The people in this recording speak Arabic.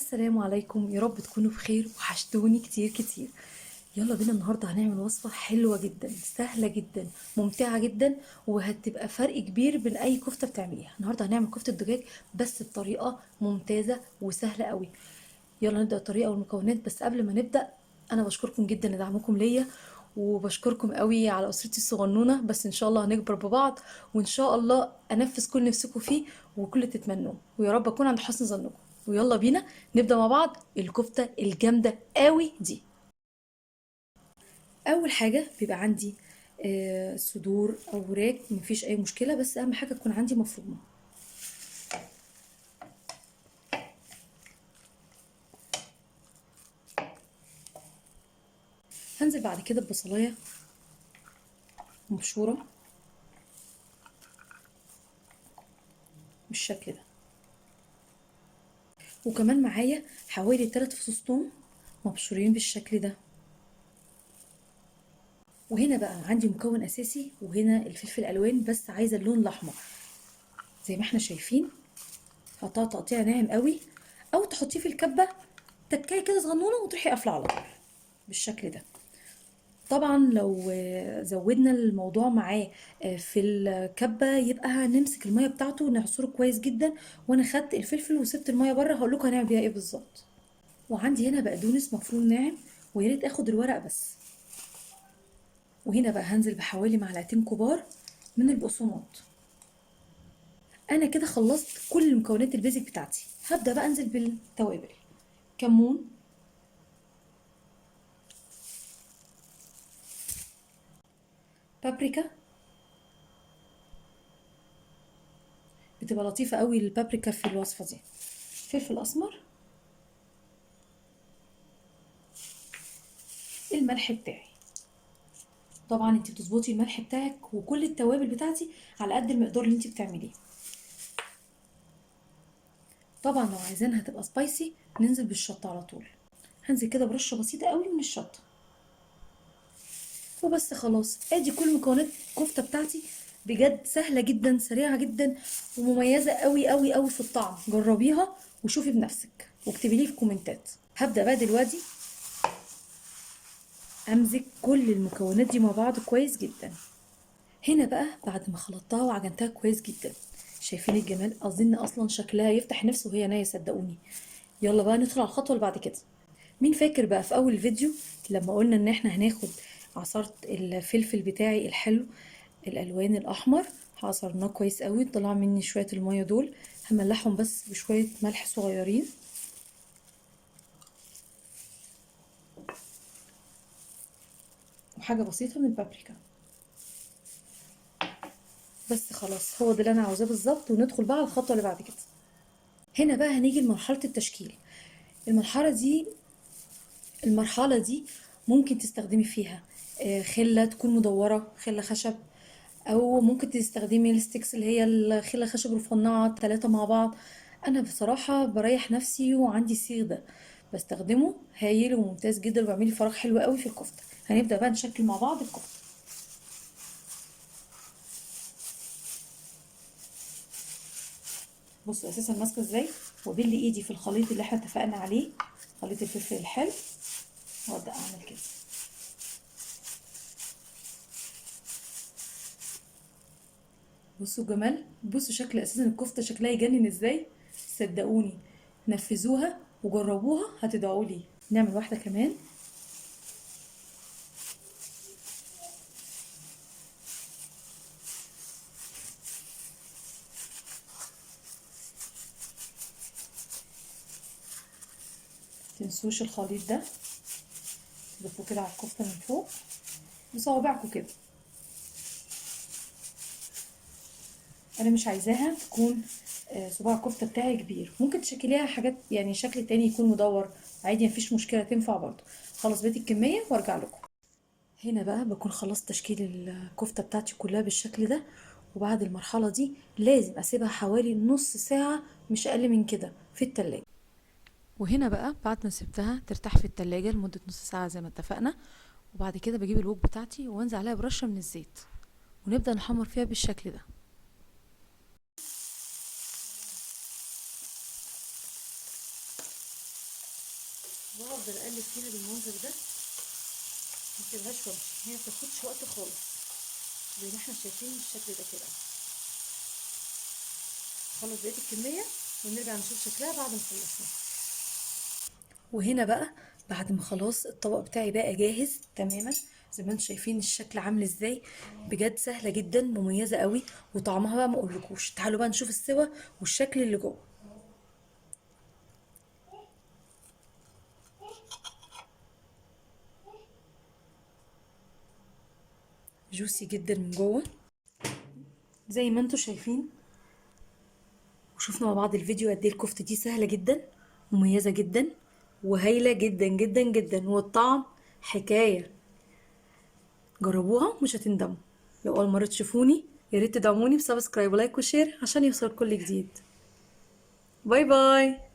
السلام عليكم، يا رب تكونوا بخير. وحشتوني كتير كتير. يلا بينا النهارده هنعمل وصفة حلوة جدا، سهلة جدا، ممتعة جدا، وهتبقى فرق كبير بين اي كفتة بتعمليها. النهارده هنعمل كفتة دجاج بس بطريقة ممتازة وسهلة قوي. يلا نبدأ الطريقة والمكونات. بس قبل ما نبدأ، انا بشكركم جدا لدعمكم ليا، وبشكركم قوي على اسرتي الصغنونه. بس ان شاء الله هنكبر ببعض، وان شاء الله انفذ كل نفسكم فيه وكل اللي تتمنوه، ويا رب اكون عند حسن ظنكم. ويلا بينا نبدا مع بعض الكفته الجامده قوي دي. اول حاجه بيبقى عندي صدور او وراك، مفيش اي مشكله، بس اهم حاجه تكون عندي مفرومه. هنزل بعد كده ببصلايه مبشوره بالشكل ده، وكمان معايا حوالي 3 فصوص ثوم مبشورين بالشكل ده. وهنا بقى عندي مكون اساسي، وهنا الفلفل الالوان، بس عايزه اللون الاحمر زي ما احنا شايفين. هقطعه تقطيع ناعم قوي، او تحطيه في الكبه تكايه كده صغنونه وتروحي قافله على طول بالشكل ده. طبعا لو زودنا الموضوع معاه في الكبه، يبقى هنمسك الميه بتاعته ونعصره كويس جدا. وانا خدت الفلفل وسبت الميه بره، هقول لكم هنعمل بيها ايه بالظبط. وعندي هنا بقدونس مفروم ناعم، ويا ريت اخد الورق بس. وهنا بقى هنزل بحوالي معلقتين كبار من البقسماط. انا كده خلصت كل المكونات البيزك بتاعتي. هبدا بقى انزل بالتوابل: كمون، بابريكا، بتبقى لطيفه قوي البابريكا في الوصفه دي، فلفل اسمر، الملح بتاعي. طبعا انت بتظبطي الملح بتاعك وكل التوابل بتاعتي على قد المقدار اللي انت بتعمليه. طبعا لو عايزينها تبقى سبايسي ننزل بالشطه على طول. هنزل كده برشه بسيطه قوي من الشطه وبس. خلاص، ادي كل مكونات الكفته بتاعتي. بجد سهله جدا، سريعه جدا، ومميزه قوي قوي قوي في الطعم. جربيها وشوفي بنفسك واكتبي لي في الكومنتات. هبدا بقى دلوقتي امزج كل المكونات دي مع بعض كويس جدا. هنا بقى بعد ما خلطتها وعجنتها كويس جدا، شايفين الجمال؟ اظن اصلا شكلها يفتح نفسه وهي نايه، صدقوني. يلا بقى ندخل على الخطوه اللي بعد كده. مين فاكر بقى في اول الفيديو لما قلنا ان احنا هناخد عصرت الفلفل بتاعي الحلو الالوان الاحمر؟ عصرناه كويس قوي، طلع مني شويه الميه دول. هملحهم بس بشويه ملح صغيرين، وحاجه بسيطه من البابريكا. بس خلاص، هو ده اللي انا عاوزاه بالظبط. وندخل بقى على الخطوه اللي بعد كده. هنا بقى هنيجي لمرحله التشكيل. المرحله دي المرحله دي ممكن تستخدمي فيها خله تكون مدوره، خله خشب، او ممكن تستخدمي الستيكس اللي هي الخله خشب رفنعه 3 مع بعض. انا بصراحه بريح نفسي وعندي السيخ ده بستخدمه، هايل وممتاز جدا، وبيعمل لي فراغ حلو قوي في الكفته. هنبدا بقى نشكل مع بعض الكفته. بصوا اساسا ماسكه ازاي، وبل ايدي في الخليط اللي احنا اتفقنا عليه، خليط الفلفل الحلو، وابدا اعمل كده. بصوا جمال، بصوا شكل اساسا الكفته شكلها يجنن ازاي. صدقوني، نفذوها وجربوها هتدعوا لي. نعمل واحده كمان. تنسوش الخليط ده، تضيفوه كده على الكفته من فوق بصوابعكم كده. انا مش عايزاها تكون صباع الكفته بتاعي كبير، ممكن تشكليها حاجات يعني شكل تاني يكون مدور عادي، مفيش مشكله، تنفع برضه. خلاص بقيت الكميه وارجع لكم. هنا بقى بكون خلصت تشكيل الكفته بتاعتي كلها بالشكل ده. وبعد المرحله دي لازم اسيبها حوالي نص ساعه، مش اقل من كده، في التلاجة. وهنا بقى بعد ما سبتها ترتاح في التلاجة لمدة نص ساعة زي ما اتفقنا، وبعد كده بجيب الوك بتاعتي وانزل عليها برشة من الزيت، ونبدأ نحمر فيها بالشكل ده. وافضل اقلب فيها بالمنظر ده، ما اسيبهاش وامشي. هي ما بتاخدش وقت خالص، زي ما احنا شايفين بالشكل ده كده. خلص بقيه الكميه ونرجع نشوف شكلها بعد ما خلصنا. وهنا بقى بعد ما خلاص الطبق بتاعي بقى جاهز تماما، زي ما انتم شايفين الشكل عامل ازاي. بجد سهله جدا، مميزه قوي، وطعمها بقى ما اقولكوش. تعالوا بقى نشوف السوا والشكل اللي جوه. جوسي جدا من جوه زي ما انتم شايفين. وشوفنا مع بعض الفيديو قد ايه الكفته دي سهله جدا، مميزه جدا، وهايله جدا جدا جدا، والطعم حكايه. جربوها مش هتندموا. لو اول مره تشوفوني يا ريت تدعموني بسبسكرايب ولايك وشير عشان يوصل كل جديد. باي باي.